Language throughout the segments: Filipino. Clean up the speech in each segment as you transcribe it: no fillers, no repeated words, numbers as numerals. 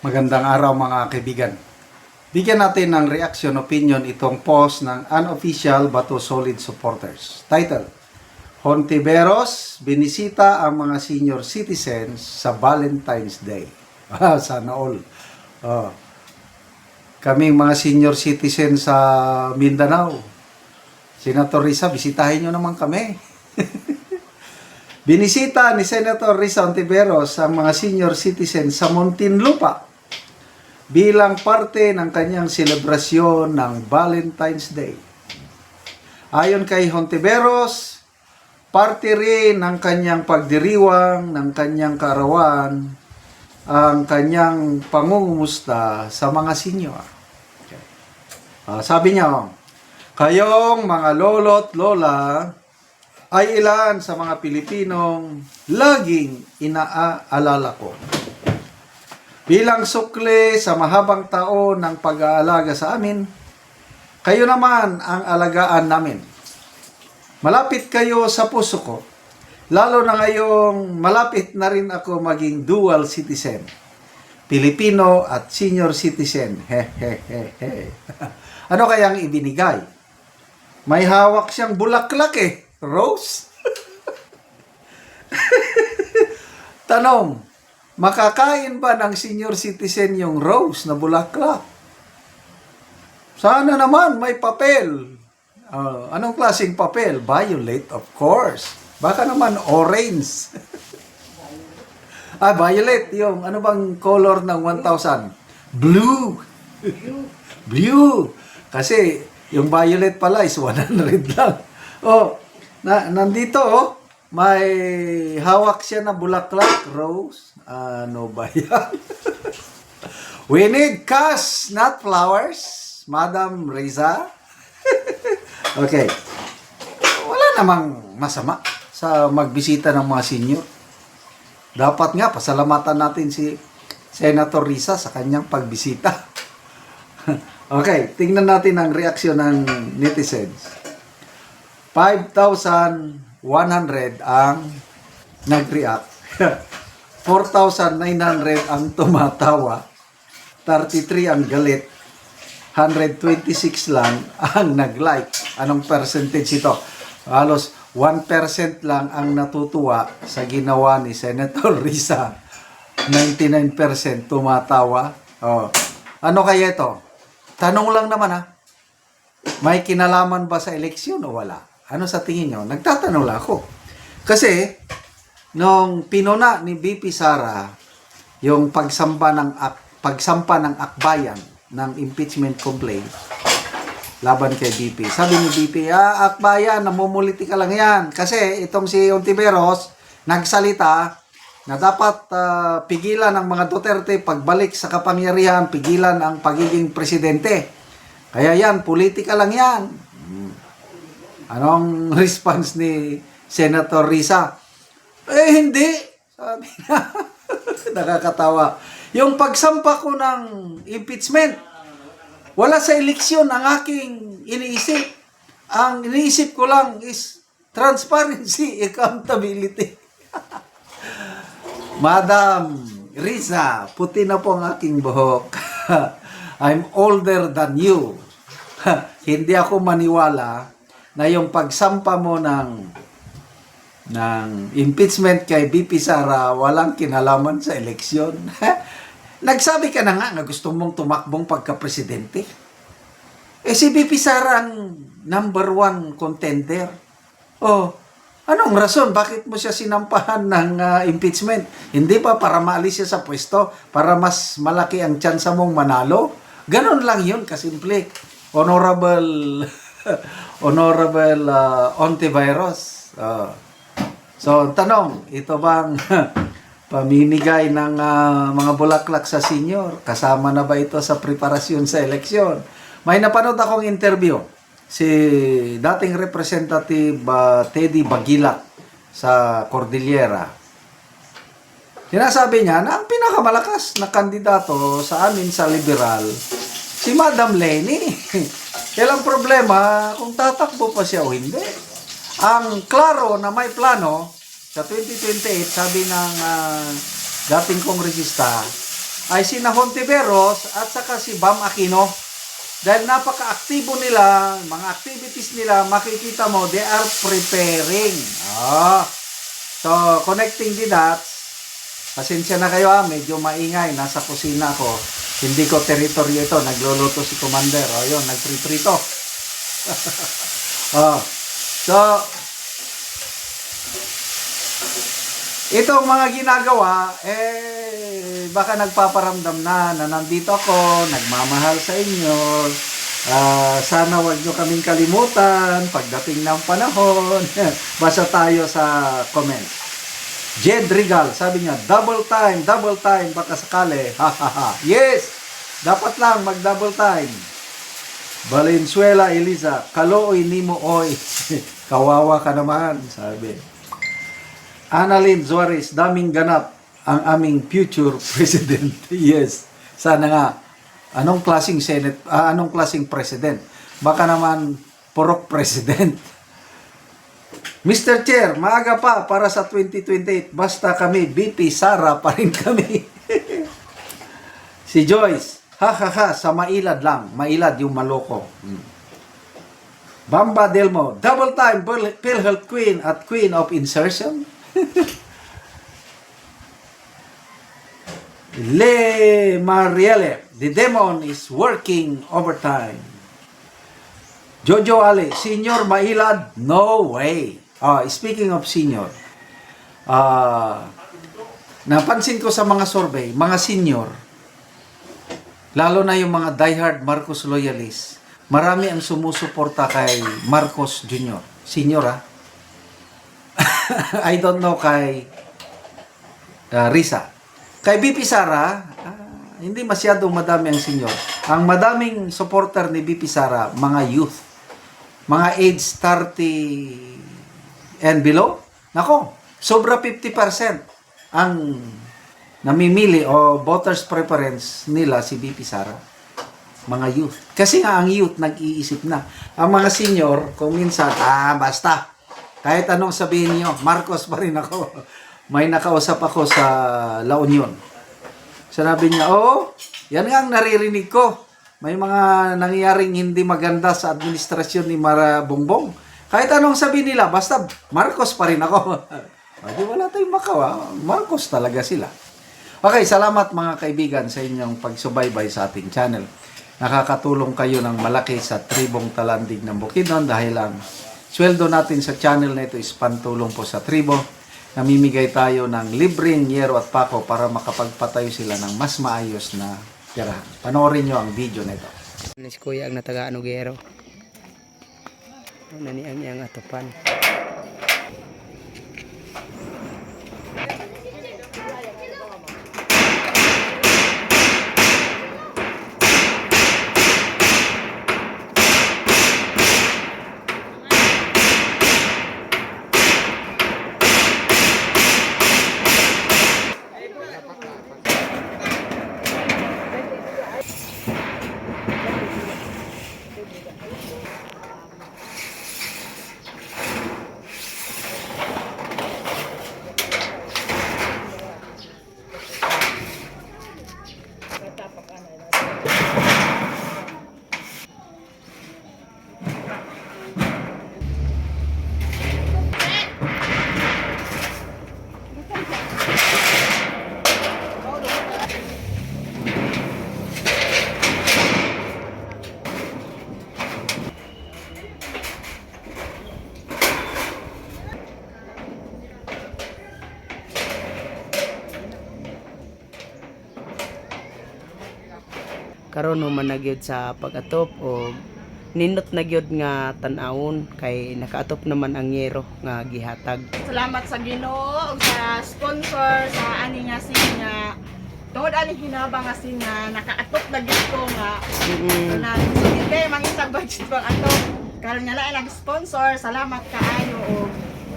Magandang araw mga kaibigan. Bigyan natin ng reaction opinion itong post ng unofficial Bato Solid supporters. Title, Hontiveros binisita ang mga senior citizens sa Valentine's Day. Sana all. Oh. Kaming mga senior citizens sa Mindanao. Senator Risa, bisitahin nyo naman kami. Binisita ni Senator Risa Hontiveros ang mga senior citizens sa Muntinlupa bilang parte ng kanyang selebrasyon ng Valentine's Day. Ayon kay Hontiveros, parte rin ng kanyang pagdiriwang ng kanyang kaarawan ang kanyang pangungumusta sa mga senior. Okay. Sabi niya, kayong mga lolo't lola ay ilan sa mga Pilipinong laging inaalala ko. Bilang sukli sa mahabang taon ng pag-aalaga sa amin, kayo naman ang alagaan namin. Malapit kayo sa puso ko, lalo na ngayong malapit na rin ako maging dual citizen, Pilipino at senior citizen. Ano kayang ibinigay? May hawak siyang bulaklak rose? Tanong, makakain ba ng senior citizen yung rose na bulaklak? Sana naman may papel. Anong klaseng papel? Violet, of course. Baka naman orange. Violet. Yung ano bang color ng 1,000? Blue. Blue. Kasi yung violet pala is 100 lang. Nandito may hawak siya na bulaklak, rose. Ano ba yan? We need cash, not flowers, Madam Reza. Okay. Wala namang masama sa magbisita ng mga senior. Dapat nga, pasalamatan natin si Senator Risa sa kanyang pagbisita. Okay, tingnan natin ang reaksyon ng netizens. 5,100 ang nag-react. 4,900 ang tumatawa, 33 ang galit, 126 lang ang nag-like. Anong percentage ito? Halos 1% lang ang natutuwa sa ginawa ni Senator Risa. 99% tumatawa. Ano kaya ito? Tanong lang naman may kinalaman ba sa eleksyon o wala? Ano sa tingin nyo? Nagtatanong lang ako. Kasi, nung pinuna ni BP Sara yung pagsampa ng akbayan ng impeachment complaint laban kay BP. Sabi ni BP, akbayan, namumuliti ka lang yan. Kasi itong si Hontiveros nagsalita na dapat pigilan ng mga Duterte pagbalik sa kapangyarihan, pigilan ang pagiging presidente. Kaya yan, politika lang yan. Anong response ni Senator Risa? Hindi. Sabi niya. Nakakatawa. Yung pagsampa ko ng impeachment, wala sa eleksyon ang aking iniisip. Ang iniisip ko lang is transparency, accountability. Madam Risa, puti na po ang aking buhok. I'm older than you. Hindi ako maniwala na yung pagsampa mo ng impeachment kay BP Sara walang kinalaman sa eleksyon. Nagsabi ka na nga na gusto mong tumakbong pagka-presidente. Si BP Sara ang number 1 contender. Anong rason? Bakit mo siya sinampahan ng impeachment? Hindi pa para maalis siya sa pwesto? Para mas malaki ang tsansa mong manalo? Ganon lang yun, kasimple. Honorable Hontiveros. So, tanong, ito bang pamimigay ng mga bulaklak sa senior? Kasama na ba ito sa preparasyon sa eleksyon? May napanood akong interview si dating Representative Teddy Bagilak sa Cordillera. Sinasabi niya na ang pinakamalakas na kandidato sa amin sa liberal, si Madam Leni. Kailang problema kung tatakbo pa siya o hindi. Ang klaro na may plano sa 2028, sabi ng dating kongresista, ay si Hontiveros at saka si Bam Aquino. Dahil napaka-aktibo nila, mga activities nila, makikita mo, they are preparing. So, connecting the dots. Pasensya na kayo medyo maingay. Nasa kusina ko. Hindi ko teritoryo ito. Nagluluto si Commander. Yun, nagpriprito. So, itong mga ginagawa, baka nagpaparamdam na nandito ako, nagmamahal sa inyo. Sana wag nyo kaming kalimutan pagdating ng panahon. Basta tayo sa comment. Jed Regal, sabi niya, double time, baka sakali. Yes! Dapat lang mag-double time. Valenzuela Eliza, kalooy nimo oy. Kawawa ka naman, sabi. Annalyn Suarez, daming ganap ang aming future president. Yes. Sana nga. Anong klaseng Senate, anong klaseng president? Baka naman purok president. Mr. Chair, maaga pa para sa 2028. Basta kami, BP Sara pa rin kami. Si Joyce, sa mailad lang. Mailad yung maloko. Bamba Delmo, double time, PhilHealth Queen at Queen of Insertion. Le Marielle, the demon is working overtime. Jojo Ale, Senior Mailad, no way. Speaking of senior, napansin ko sa mga survey, mga senior, lalo na yung mga diehard Marcos loyalists, marami ang sumusuporta kay Marcos Jr. Senior, I don't know kay Risa. Kay BP Sara, hindi masyadong madami ang senior. Ang madaming supporter ni BP Sara, mga youth. Mga age 30 and below. Nako, sobra 50% ang namimili o voters preference nila si BP Sara. Mga youth. Kasi nga ang youth nag-iisip na. Ang mga senior, kung minsan, basta. Kahit anong sabihin niyo, Marcos pa rin ako. May nakausap ako sa La Union. Sinabi niya, yan nga ang naririnig ko. May mga nangyaring hindi maganda sa administrasyon ni Mara Bongbong. Kahit anong sabihin nila, basta Marcos pa rin ako. Di wala tayong makawa. Marcos talaga sila. Okay, salamat mga kaibigan sa inyong pagsubaybay sa ating channel. Nakakatulong kayo ng malaki sa tribong Talandig ng Bukidnon dahil ang sweldo natin sa channel na ito is pantulong po sa tribo. Namimigay tayo ng libreng yero at pako para makapagpatayo sila ng mas maayos na tirahan. Panoorin nyo ang video na ito. Si Kuya ang natagaan og yero. Nani ang iyang atupan. Karon man nagyod sa pag-atop o nindot nagyod nga tan-awon kay nakaatop naman ang yero nga gihatag. Salamat sa Ginoo ug sa sponsor sa ani nga sinya. Tungod ani hinaba nga sinya nakaatop na gyud ko nga. Na sige kay mangitag budget pang atop. Karon nga lain ang sponsor, salamat kaayo og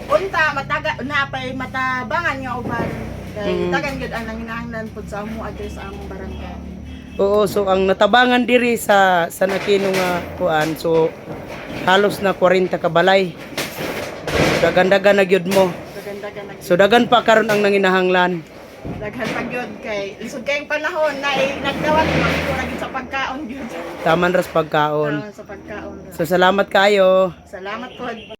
unta mataga napay matabangan nga uban. Kay tagan gyud ang nanginahanglan pud sa amo address sa among barangay. Oo, so ang natabangan diri sa Nakino nga kuan, so halos na 40 ka balay. Dagan-dagan na gyud mo. Dagan-dagan na. So dagan pa karon ang nanginahanglan. Daghan pag yun kay lisod kayong panahon na nagdawat ko lagi sa pagkaon yun. Taman ras pagkaon. Sa pagkaon. So salamat kayo. Salamat po.